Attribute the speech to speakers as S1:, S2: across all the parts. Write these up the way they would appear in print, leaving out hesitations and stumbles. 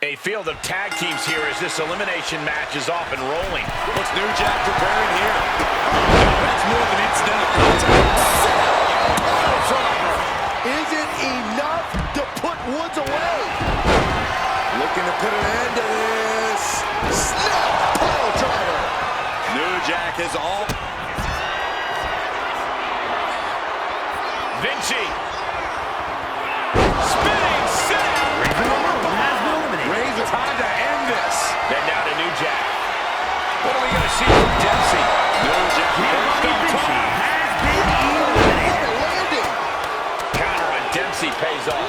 S1: A field of tag teams here as this elimination match is off and rolling.
S2: What's New Jack preparing here? That's more than incidental contact.
S3: Isn't enough to put Woods away. Looking to put an end to this. Snap pile driver.
S2: New Jack is all.
S1: Vinci. Spinning set.
S3: Razor time to end this.
S1: Then now to New Jack. What are we going to see from Dempsey?
S2: New Jack first on top.
S3: Landing.
S1: Counter on Dempsey pays off.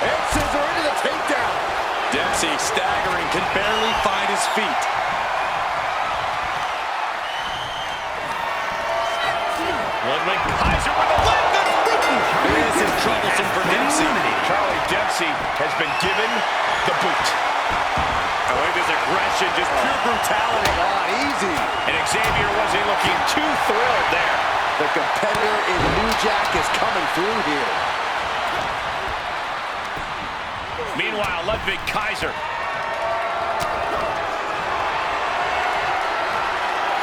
S3: And scissor into the takedown.
S2: Dempsey staggering, can barely find his feet.
S1: Ludwig Kaiser with a leg that's beaten.
S2: This is troublesome for Dempsey.
S1: Charlie Dempsey has been given the boot.
S2: I like this aggression, just pure brutality.
S3: Easy.
S1: And Xavier wasn't looking too thrilled there.
S3: The competitor in New Jack is coming through here.
S1: Meanwhile, Ludwig Kaiser.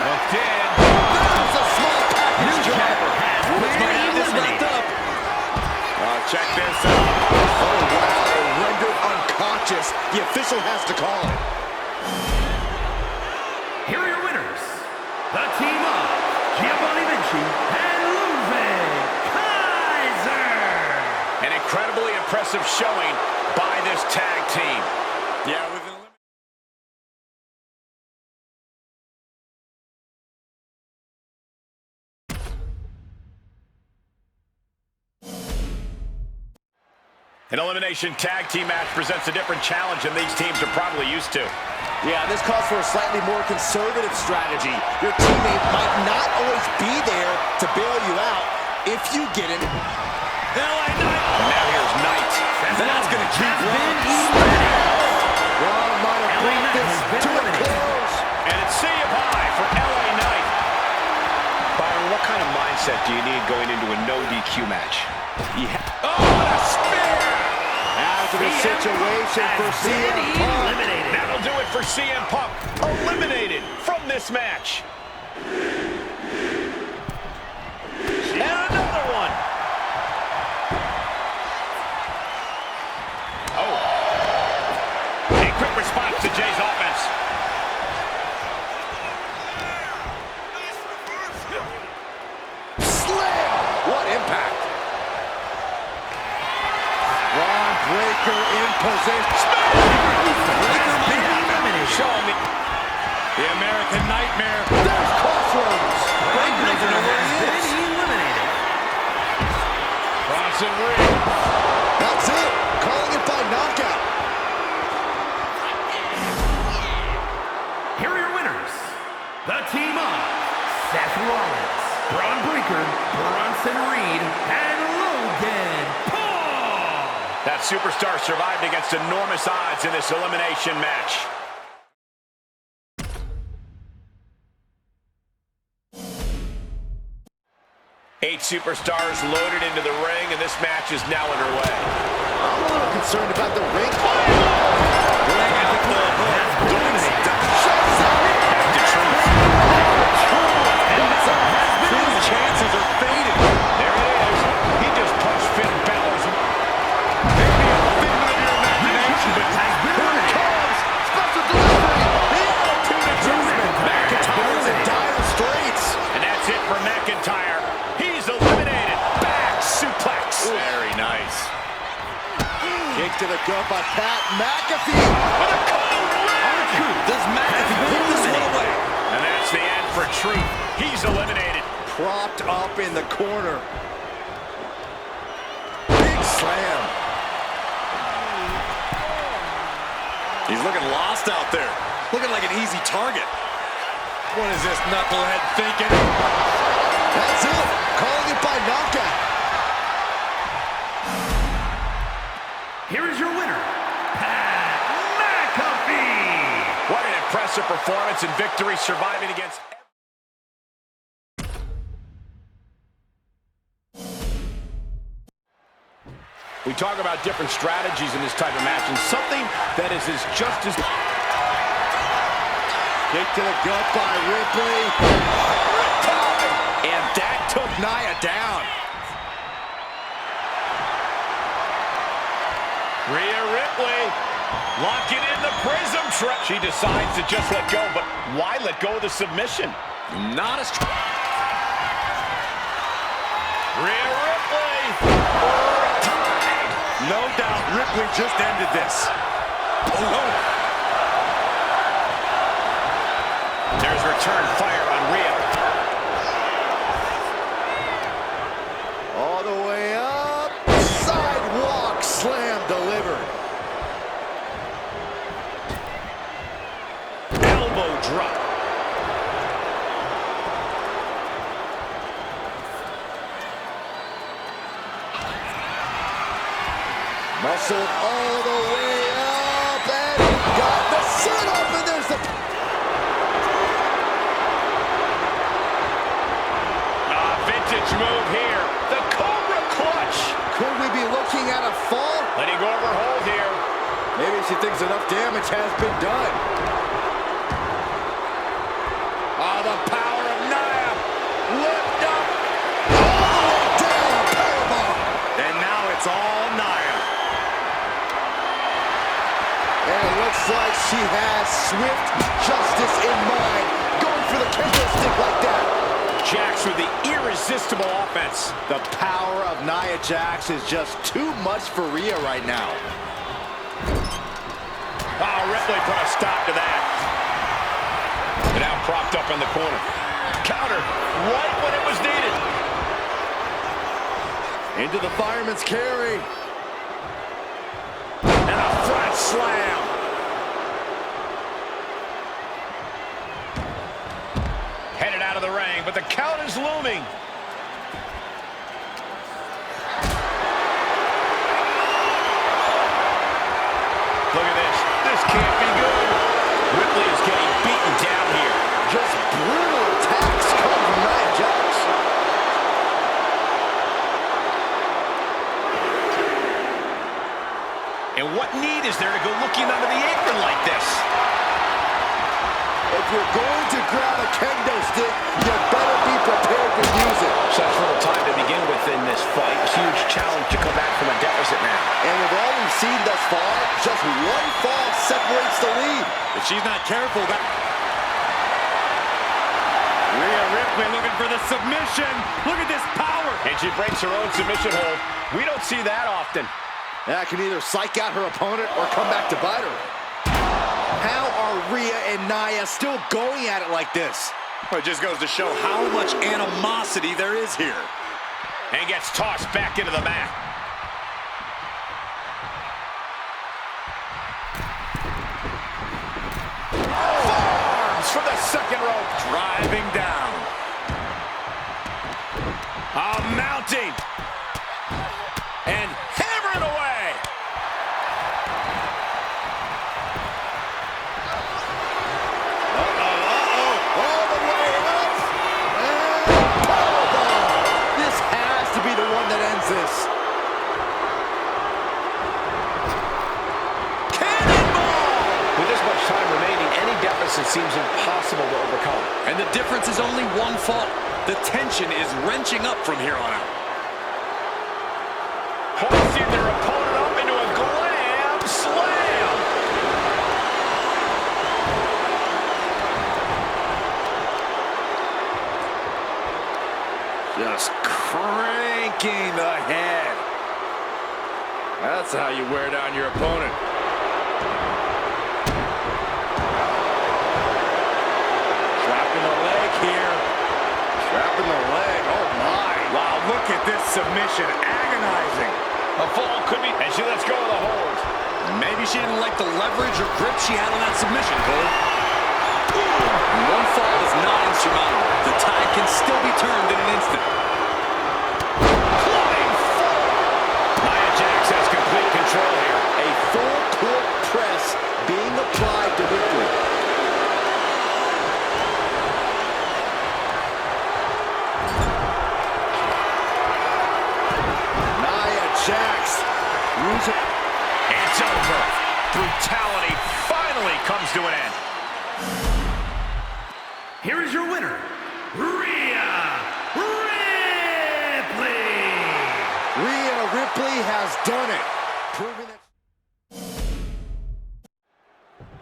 S1: Hooked in.
S3: That's a small package driver.
S2: Woods might have this wrapped up. Check this out.
S3: Oh, wow. Rendered unconscious. The official has to call it.
S4: Here are your winners. The team of Giovanni Vinci and Ludwig Kaiser.
S1: An incredibly impressive showing by this tag team.
S2: Yeah, with an
S1: An elimination tag team match presents a different challenge than these teams are probably used to.
S3: Yeah, this calls for a slightly more conservative strategy. Your teammate might not always be there to bail you out if you get it.
S2: LA Knight.
S1: Now here's Knight.
S2: That's going to keep running.
S3: Ron might have brought this to a close.
S1: And it's see you bye for LA Knight. Byron, what kind of mindset do you need going into a no DQ match?
S2: Oh, what a spear!
S3: After the situation for CM Punk.
S1: That'll do it for CM Punk. Eliminated from this match. And another one. Oh. A quick response to Jay's offense.
S3: Slam! What impact! Ron Breaker in position.
S1: Show me.
S2: The American Nightmare.
S3: There's Crossroads.
S2: Breaker doesn't know where he is.
S1: Bronson Reed.
S3: That's it. Calling it by knockout.
S4: Here are your winners. The team of Seth Rollins, Braun Breaker, Bronson Reed, and Logan Paul.
S1: That superstar survived against enormous odds in this elimination match. Eight superstars loaded into the ring, and this match is now underway.
S3: I'm a little concerned about the ring.
S2: His chances are fading.
S1: There it is. He just punched Finn Balor's.
S2: Maybe a figment of your imagination, but
S3: Here it comes. Special delivery. The attitude adjustment. McIntyre's in dire straits.
S1: And that's it for McIntyre. He's eliminated. Back suplex.
S2: very nice.
S3: Kick to the gut by Pat McAfee. With a cold leg.
S2: Does McAfee put this one away?
S1: And that's the end for Truth. He's eliminated.
S3: Propped up in the corner. Big slam.
S2: He's looking lost out there. Looking like an easy target. What is this knucklehead thinking?
S3: That's it. Calling it by knockout.
S4: Here is your winner, Pat McAfee.
S1: What an impressive performance and victory surviving against... We talk about different strategies in this type of match, and something that is just as...
S3: Kick to the gut by Ripley.
S1: And that took Nia down. Rhea Ripley locking in the prism trap. She decides to just let go, but why let go of the submission?
S2: Not as...
S1: Rhea Ripley.
S2: No doubt Ripley just ended this. Oh.
S1: There's return fire on Rhea.
S3: All the way up. Sidewalk slam delivered.
S1: Elbow drop.
S3: Muscled all the way up and got the set up, and there's the...
S1: Vintage move here. The Cobra Clutch.
S3: Could we be looking at a fall?
S1: Letting go of her hold here.
S3: Maybe she thinks enough damage has been done.
S1: Oh, the power of Nia. Lift up.
S3: All the way down. Powerbomb.
S2: And now it's all Nia.
S3: And it looks like she has swift justice in mind. Going for the kendo stick like that.
S1: Jax with the irresistible offense.
S3: The power of Nia Jax is just too much for Rhea right now.
S1: Oh, Ripley put a stop to that. And now propped up in the corner. Counter right when it was needed.
S3: Into the fireman's carry.
S1: And a front slam. Headed out of the ring, but the count is looming. Look at this. This can't be good. Ripley is getting beaten down here.
S3: Just brutal attacks come from Nia Jax.
S1: And what need is there to go looking under the apron like this?
S3: If you're going to grab a kendo stick, you better be prepared to use it.
S1: Such little time to begin with in this fight. Huge challenge to come back from a deficit now.
S3: And with all we've seen thus far, just one fall separates the lead.
S2: If she's not careful, that... Rhea Ripley looking for the submission. Look at this power.
S1: And she breaks her own submission hold. We don't see that often.
S3: That can either psych out her opponent or come back to bite her. How are Rhea and Nia still going at it like this?
S2: Well, it just goes to show how much animosity there is here.
S1: And gets tossed back into the mat. Forearms from the second rope.
S2: Driving down.
S1: Mounting. And hammering away.
S3: All the way up. And powerbomb. This has to be the one that ends this.
S1: Cannonball! With this much time remaining, any deficit seems impossible to overcome.
S2: And the difference is only one fall. The tension is wrenching up from here on out.
S1: Hoisting their opponent up into a glam slam.
S3: Just cranking the head. That's how you wear down your opponent. Trapping the leg here. Trapping the leg. Oh, my.
S2: Wow, look at this submission. Agonizing.
S1: A fall could be, and she lets go of the hold.
S2: Maybe she didn't like the leverage or grip she had on that submission, Cole. One fall is not insurmountable. The tide can still be turned in an instant.
S1: Flying forward. Nia Jax has complete control here.
S3: A full court press being applied to Ripley. Nia Jax
S1: brutality finally comes to an end.
S4: Here is your winner, Rhea Ripley.
S3: Rhea Ripley has done it, proving that.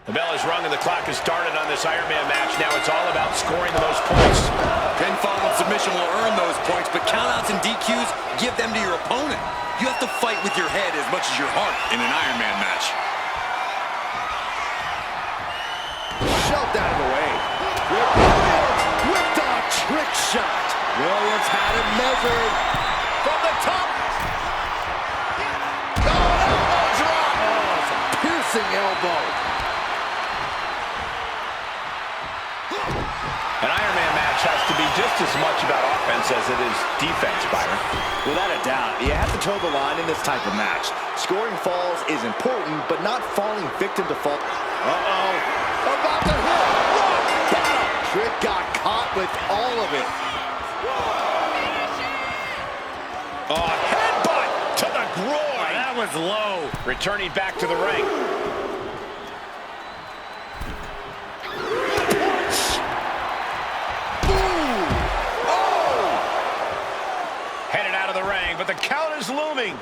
S1: The bell is rung and the clock has started on this Iron Man match. Now it's all about scoring the most points.
S2: Pinfall and submission will earn those points, but countouts and DQs give them to your opponent. You have to fight with your head as much as your heart in an Iron Man match.
S3: Shoved out of the way. Williams whipped a trick shot. Williams had it measured from the top. Oh, elbow drop. Oh, it's a piercing elbow.
S1: An Iron Man match has to be just as much about offense as it is defense, Byron.
S3: Without a doubt, you have to toe the line in this type of match. Scoring falls is important, but not falling victim to fall. Uh-oh. About to hit. Rock bottom. Trick got caught with all of it.
S1: Oh, headbutt to the groin.
S4: That was low.
S1: Returning back to the ring. But the count is looming.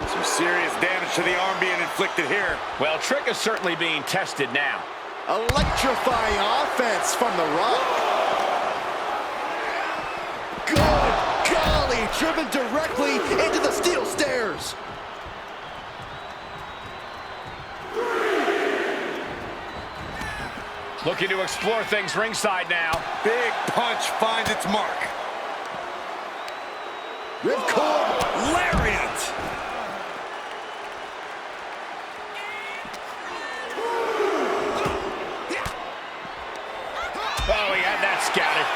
S2: Some serious damage to the arm being inflicted here.
S1: Well, Trick is certainly being tested now.
S3: Electrifying offense from The Rock. Good golly, driven directly into the steel stairs.
S1: Looking to explore things ringside now.
S2: Big punch finds its mark.
S3: Ripcord
S2: Lariat.
S1: Oh, he had that scouted.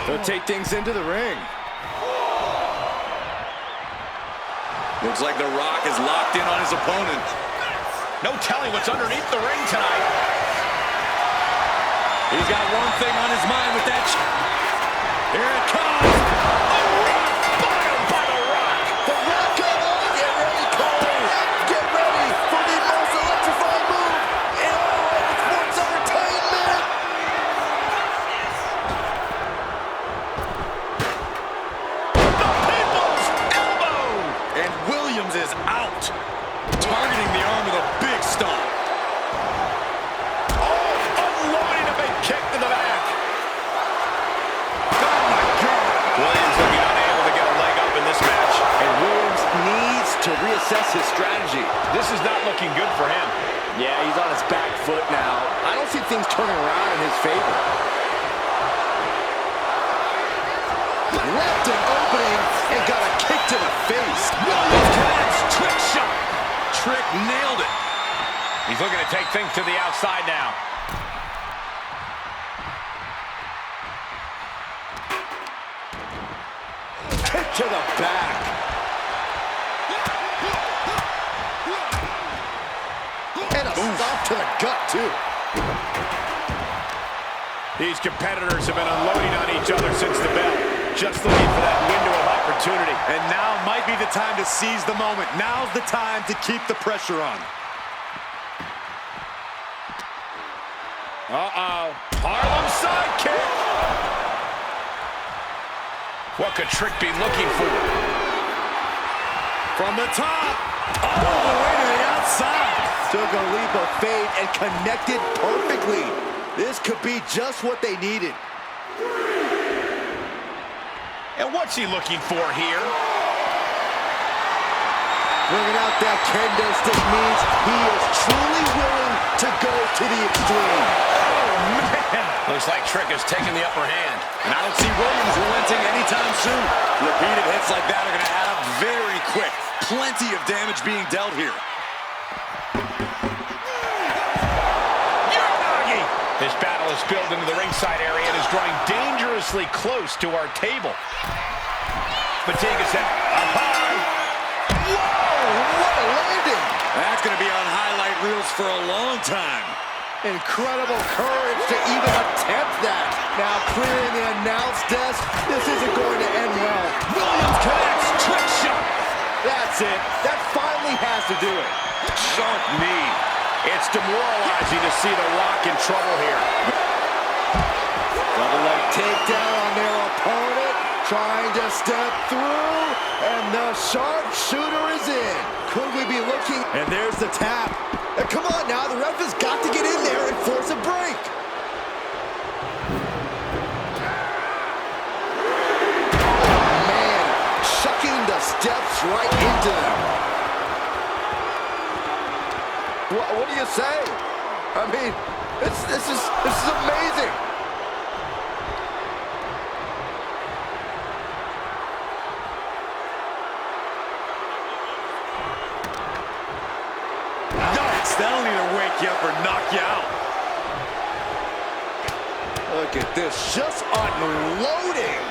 S3: They'll take things into the ring.
S2: Looks like The Rock is locked in on his opponent.
S1: No telling what's underneath the ring tonight.
S2: He's got one thing on his mind with that. Here it comes.
S1: A rock bottom by The Rock.
S3: The Rock got on. Get ready, Cole. Get ready for the most electrifying move in all of sports entertainment.
S1: The People's Elbow.
S2: And Williams is out. Targeting the arm with a big stomp.
S1: Kick to the back. Oh, my God. Williams looking unable to get a leg up in this match.
S3: And Williams needs to reassess his strategy.
S1: This is not looking good for him.
S3: Yeah, he's on his back foot now. I don't see things turning around in his favor. Left an opening and got a kick to the face.
S2: Williams connects. Trick shot. Trick nailed it.
S1: He's looking to take things to the outside now.
S3: Kick to the back. And a stop to the gut, too.
S1: These competitors have been unloading on each other since the bell. Just looking for that window of opportunity.
S2: And now might be the time to seize the moment. Now's the time to keep the pressure on.
S1: Uh-oh. Harlem sidekick. What could Trick be looking for?
S2: From the top, all the way to the outside.
S3: Took a leap of faith and connected perfectly. This could be just what they needed.
S1: And what's he looking for here?
S3: Bringing out that kendo stick means he is truly willing to go to the extreme.
S1: Oh, man. Looks like Trick has taken the upper hand.
S2: And I don't see Williams relenting anytime soon. Repeated hits like that are going to add up very quick. Plenty of damage being dealt here.
S1: Uranagi! This battle is spilled into the ringside area and is drawing dangerously close to our table. Fatigue is up high.
S3: Whoa, what a landing!
S2: That's going to be on highlight reels for a long time.
S3: Incredible courage to even attempt that. Now clearing the announce desk, this isn't going to end well.
S2: Williams connects, trick shot.
S3: has to do it.
S1: Sharp knee. It's demoralizing to see The Rock in trouble here.
S3: Double leg takedown on their opponent. Trying to step through. And the sharpshooter is in. Could we be looking? And there's the tap. And come on now. The ref has got to get in there and force a break. Man, chucking the steps right into them. What do you say? I mean, this is amazing.
S2: Yikes, that'll either wake you up or knock you out.
S3: Look at this, just unloading.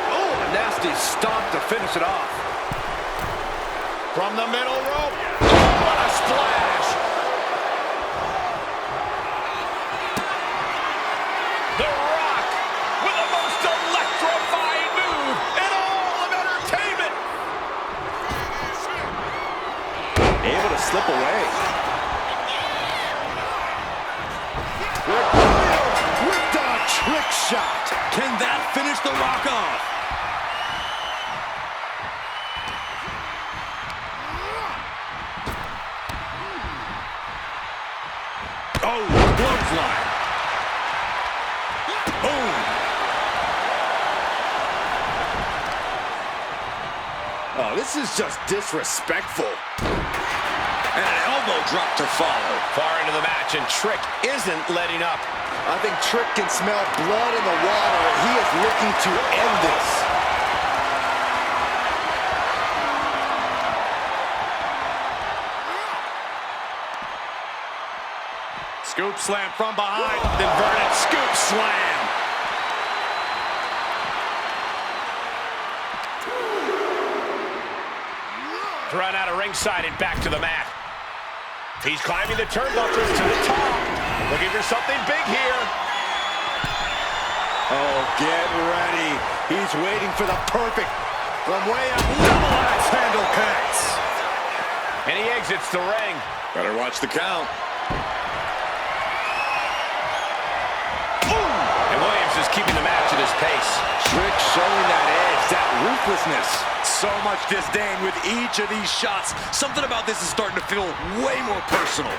S3: Oh, a nasty stop to finish it off.
S1: From the middle rope. Oh, what a splash. The Rock with the most electrifying move in all of entertainment.
S3: Able to slip away. Whipped on trick shot.
S2: Can that finish The Rock off? Oh, clothesline. Boom.
S3: Oh, this is just disrespectful.
S2: And an elbow drop to follow.
S1: Far into the match, and Trick isn't letting up.
S3: I think Trick can smell blood in the water. He is looking to end this.
S1: Scoop slam from behind. Inverted scoop slam. Thrown out of ringside and back to the mat. He's climbing the turnbuckles to the top. Looking for something big here.
S3: Oh, get ready. He's waiting for the perfect. From way up, double axe handle connects.
S1: And he exits the ring.
S2: Better watch the count.
S1: Boom! And Williams is keeping the match at his pace.
S3: Trick showing that edge, that ruthlessness.
S2: So much disdain with each of these shots. Something about this is starting to feel way more personal.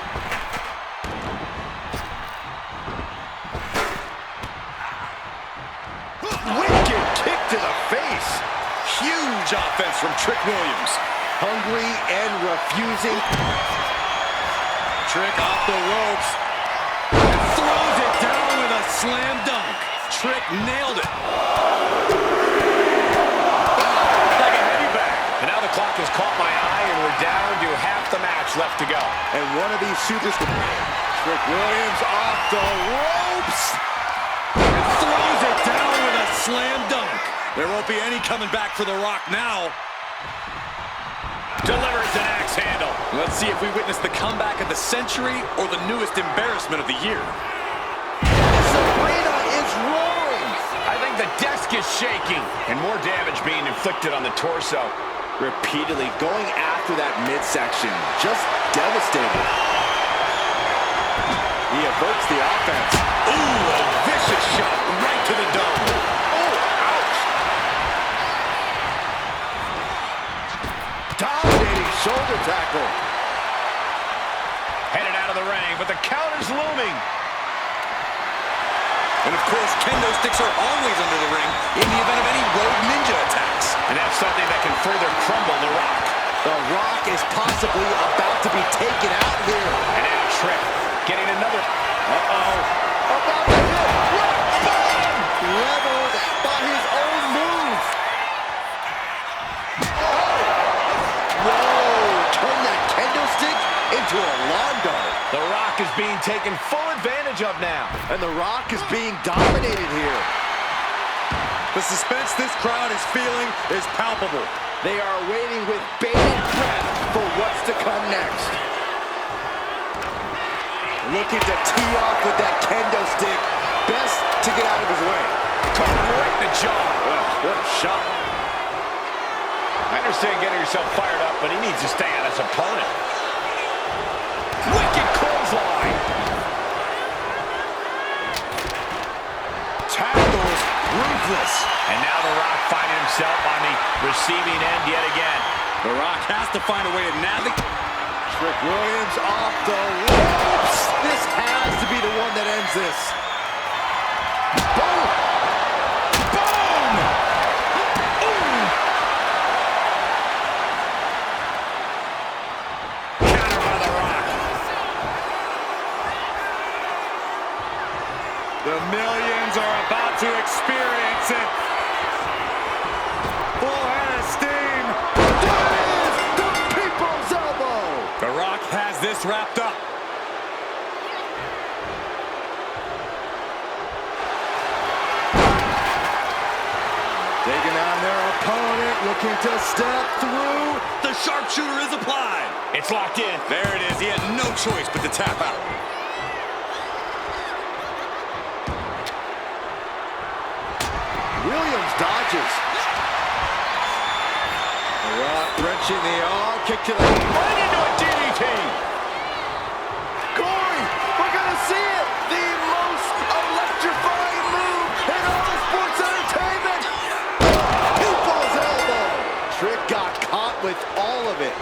S3: Wicked kick to the face.
S2: Huge offense from Trick Williams.
S3: Hungry and refusing.
S2: Trick off the ropes. Throws it down with a slam dunk. Trick nailed it.
S1: Like a heavy bag. And now the clock has caught my eye, and we're down to half the match left to go.
S3: And one of these superstars, Trick Williams off the ropes.
S2: And throws it down with a slam dunk. There won't be any coming back for The Rock now.
S1: Delivers an axe handle.
S2: Let's see if we witness the comeback of the century or the newest embarrassment of the year.
S3: Sabrina is roaring.
S1: I think the desk is shaking. And more damage being inflicted on the torso.
S3: Repeatedly going after that midsection. Just devastated. He averts the offense.
S2: Ooh, a vicious shot right to the dome.
S3: Oh, ouch. Dominating shoulder tackle.
S1: Headed out of the ring, but the count is looming.
S2: And of course, kendo sticks are always under the ring in the event of any rogue ninja attacks.
S1: And that's something that can further crumble The Rock.
S3: The Rock is possibly about to be taken out here.
S1: And now Trick getting another.
S3: Uh-oh. About to hit. Boom! Leveled by his own move. Whoa! Turn that kendo stick into a lawn dart.
S1: The Rock is being taken full advantage of now.
S3: And The Rock is being dominated here.
S2: The suspense this crowd is feeling is palpable.
S3: They are waiting with bated breath for what's to come next. Looking to tee off with that kendo stick. Best to get out of his way.
S1: Caught him right in the jaw.
S3: What a shot.
S1: I understand getting yourself fired up, but he needs to stay on his opponent. Wicked clothesline.
S3: Tackles ruthless.
S1: And now The Rock finding himself on the receiving end yet again.
S2: The Rock has to find a way to navigate.
S3: Trick Williams off the ropes. This has to be the one that ends this. Boom! Boom! Ooh!
S1: Counter by The Rock.
S2: The millions are about to experience it. Full head of steam.
S3: That is the people's elbow.
S2: The Rock has this wrapped up.
S3: Taking on their opponent, looking to step through.
S2: The sharpshooter is applied.
S1: It's locked in.
S2: There it is. He had no choice but to tap out.
S3: Williams dodges. The Rock wrenching the arm, kick to the...
S1: Right into a DDT.
S3: Corey, we're going to see it. The most electrifying move in all of sports entertainment. People's elbow. Trick got caught with all of it.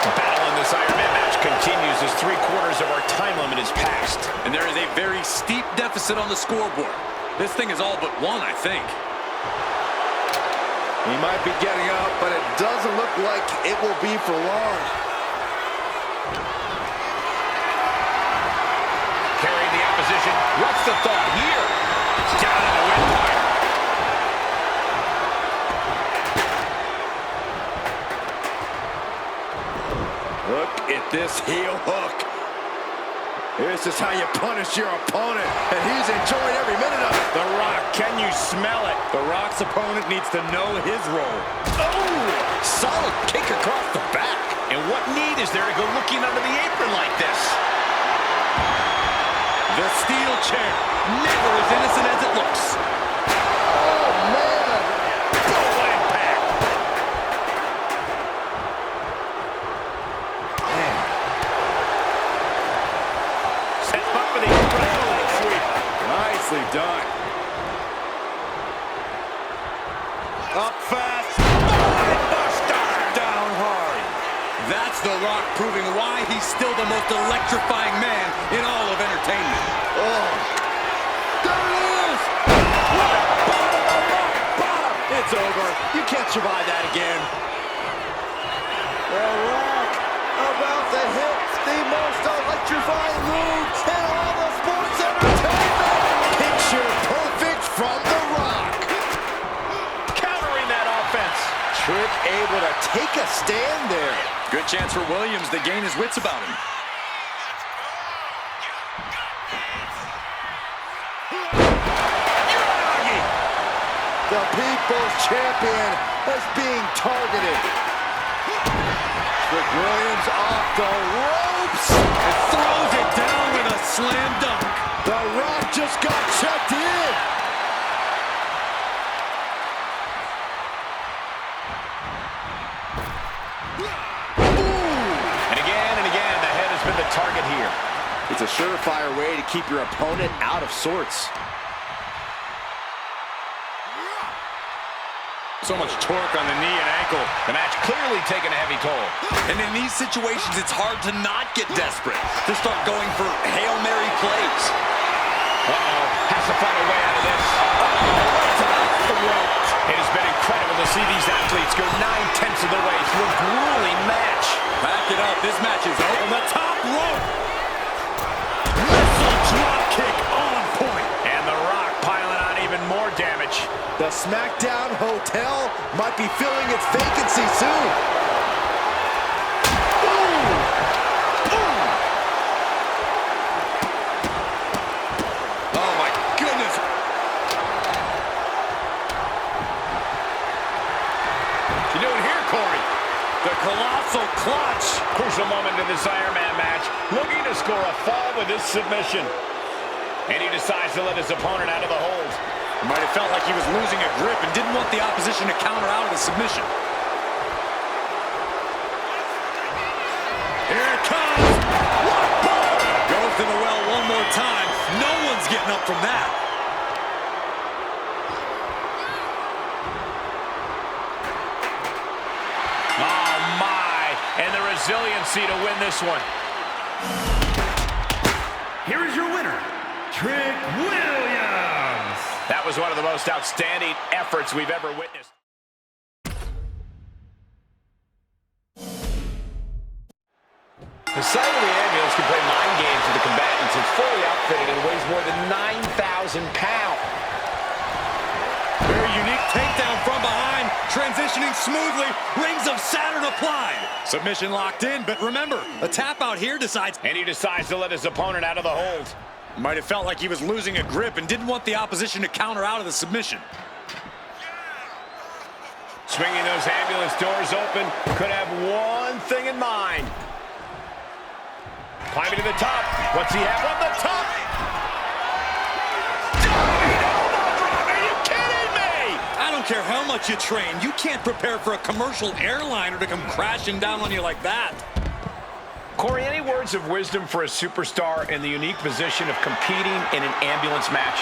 S1: The battle in this Iron Man match continues as 3/4 of our time limit is passed.
S2: And there is a very steep deficit on the scoreboard. This thing is all but won, I think.
S3: He might be getting up, but it doesn't look like it will be for long.
S1: Carrying the opposition. What's the thought here? Down in the windpipe.
S3: Look at this heel hook. This is how you punish your opponent, and he's enjoying every minute of it.
S1: The Rock, can you smell it?
S2: The Rock's opponent needs to know his role.
S3: Oh, solid kick across the back.
S1: And what need is there to go looking under the apron like this?
S2: The steel chair, never as innocent as it looks.
S3: Oh, man.
S1: Full impact. Sets him up for the leg sweep.
S3: Nicely done.
S2: Up fast.
S1: Buster.
S2: Down hard. That's The Rock proving why he's still the most electrifying man in all of entertainment.
S3: Oh. There it is. Bottom. It's over. You can't survive that again. The Rock about to hit the most electrifying move in all of sports entertainment. Picture perfect from The Rock.
S1: Countering that offense.
S3: Trick able to take a stand there.
S2: Good chance for Williams to gain his wits about him.
S3: The People's Champion is being targeted. Trick Williams off the ropes.
S2: And throws it down with a slam dunk.
S3: The Rock just got checked in.
S1: And again, the head has been the target here.
S3: It's a surefire way to keep your opponent out of sorts.
S2: So much torque on the knee and ankle.
S1: The match clearly taking a heavy toll.
S2: And in these situations, it's hard to not get desperate, to start going for Hail Mary plays.
S1: Has to find a way out of this. Off the rope. It has been incredible to see these athletes go 9/10 of the way through a grueling match.
S2: Back it up. This match is over. The top rope.
S1: Missile drop kick on point. And The Rock piling on even more damage.
S3: The SmackDown Hotel might be filling its vacancy soon.
S2: Oh, my goodness.
S1: What you doing here, Corey?
S2: The colossal clutch.
S1: Crucial moment in this Iron Man match. Looking to score a fall with this submission. And he decides to let his opponent out of the hold.
S2: felt like he was losing a grip and didn't want the opposition to counter out of the submission. Here it comes. Goes to the well one more time. No one's getting up from that.
S1: Oh, my. And the resiliency to win this one.
S4: Here is your winner, Trick Williams.
S1: That was one of the most outstanding efforts we've ever witnessed. The sight of the ambulance can play mind games with the combatants. It's fully outfitted and weighs more than 9,000 pounds.
S2: Very unique takedown from behind, transitioning smoothly, rings of Saturn applied. Submission locked in, but remember, a tap out here decides.
S1: And he decides to let his opponent out of the hold.
S2: Might have felt like he was losing a grip and didn't want the opposition to counter out of the submission.
S1: Swinging those ambulance doors open, could have one thing in mind. Climbing to the top. What's he have on the top? Are you kidding me?
S2: I don't care how much you train, you can't prepare for a commercial airliner to come crashing down on you like that.
S1: Corey, any words of wisdom for a superstar in the unique position of competing in an ambulance match?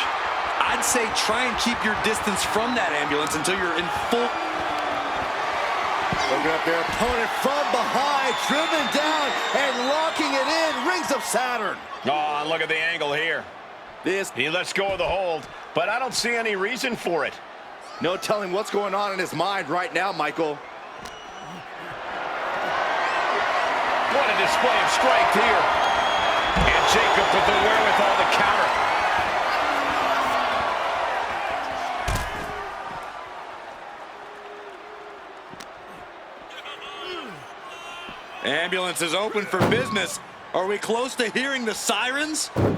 S2: I'd say try and keep your distance from that ambulance until you're in full.
S3: Looking at their opponent from behind, driven down and locking it in. Rings of Saturn.
S1: Oh, look at the angle here. He lets go of the hold, but I don't see any reason for it.
S3: No telling what's going on in his mind right now, Michael.
S1: What a display of strength here. And Jacob with the wherewithal to counter.
S2: Ambulance is open for business. Are we close to hearing the sirens? Boom!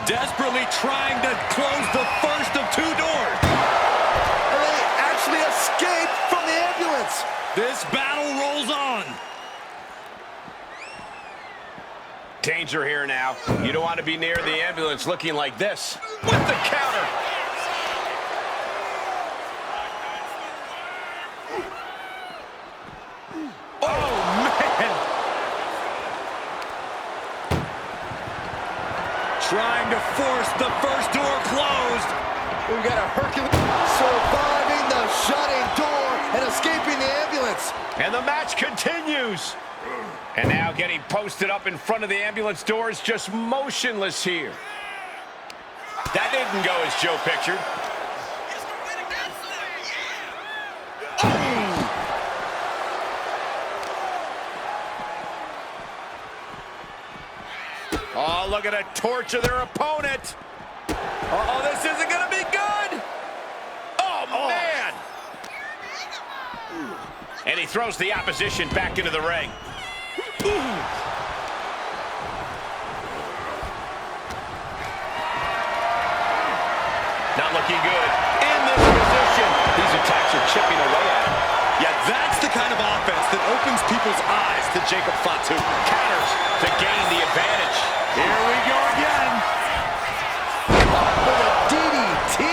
S2: Desperately trying to close the first of two doors.
S3: They actually escaped from the ambulance.
S2: This battle rolls on.
S1: Danger here now. You don't want to be near the ambulance looking like this. With the counter.
S2: Trying to force the first door closed.
S3: We've got a Hercules surviving the shutting door and escaping the ambulance.
S1: And the match continues. And now getting posted up in front of the ambulance doors, just motionless here. That didn't go as Joe pictured. Oh, look at a torch of their opponent. Uh-oh, this isn't going to be good. Oh, man. And he throws the opposition back into the ring. Not looking good. In this position. These attacks are chipping away at him.
S2: Yeah, that's the kind of offense that opens people's eyes to Jacob Fatu.
S1: Counters to gain the advantage.
S2: Here we go again.
S3: With a DDT.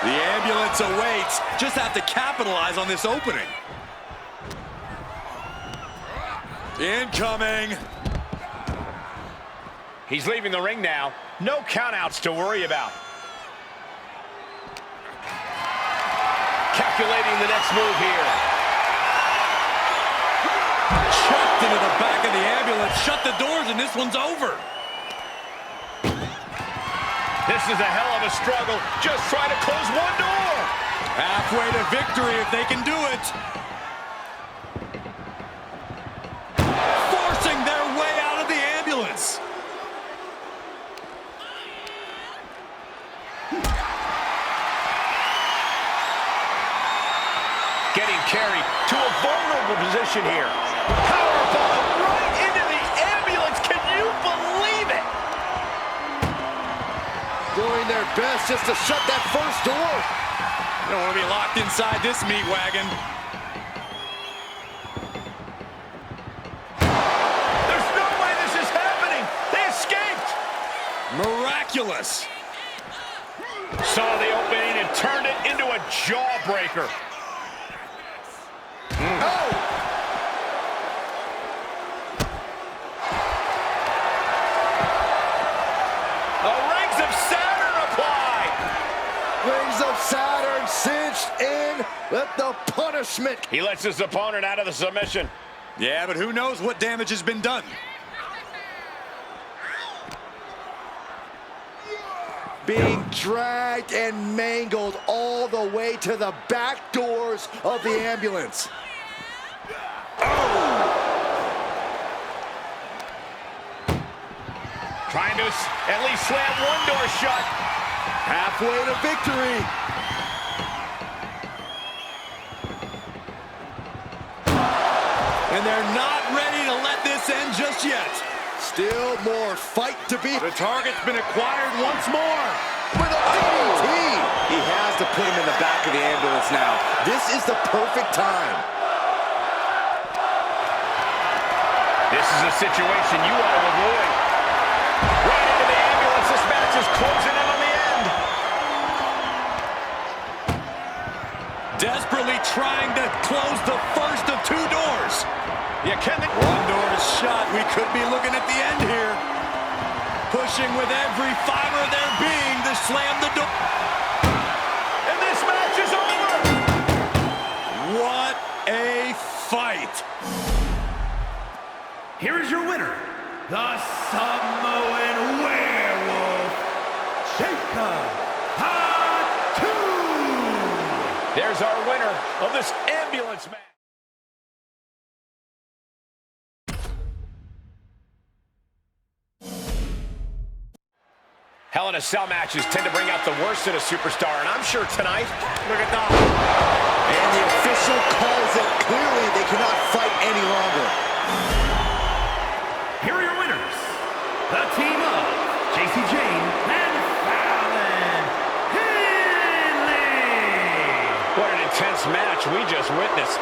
S2: The ambulance awaits. Just have to capitalize on this opening. Incoming.
S1: He's leaving the ring now. No countouts to worry about. Calculating the next move here.
S2: Chucked into the back of the ambulance. Shut the doors and this one's over.
S1: This is a hell of a struggle. Just try to close one door.
S2: Halfway to victory if they can do it. Forcing their way out of the ambulance.
S1: Getting carried to a vulnerable position here. Powerbomb right into the ambulance. Can you believe it?
S3: Doing their best just to shut that first door.
S2: You don't want to be locked inside this meat wagon.
S1: There's
S2: ridiculous.
S1: Saw the opening and turned it into a jawbreaker.
S3: Oh!
S1: The Rings of Saturn applied.
S3: Rings of Saturn cinched in. Let the punishment.
S1: He lets his opponent out of the submission.
S2: Yeah, but who knows what damage has been done.
S3: Being dragged and mangled all the way to the back doors of the ambulance.
S1: Trying to at least slam one door shut.
S3: Halfway to victory.
S2: And they're not ready to let this end just yet.
S3: Still more fight to be.
S2: The target's been acquired once more.
S3: With a DDT. He has to put him in the back of the ambulance now. This is the perfect time.
S1: This is a situation you want to avoid. Right into the ambulance. This match is closing in on the end.
S2: Desperately trying to close the first of two doors.
S1: Yeah, can they?
S2: One door is shut. We could be looking at the end here. Pushing with every fiber of their being to slam the door.
S1: And this match is over.
S2: What a fight.
S4: Here is your winner, the Samoan Werewolf, Jacob Hatu.
S1: There's our winner of this ambulance match. Hell in a Cell matches tend to bring out the worst in a superstar, and I'm sure tonight, look at that.
S3: And the official calls it. Clearly, they cannot fight any longer.
S4: Here are your winners, the team of JC Jane and Fallon Henley.
S1: What an intense match we just witnessed.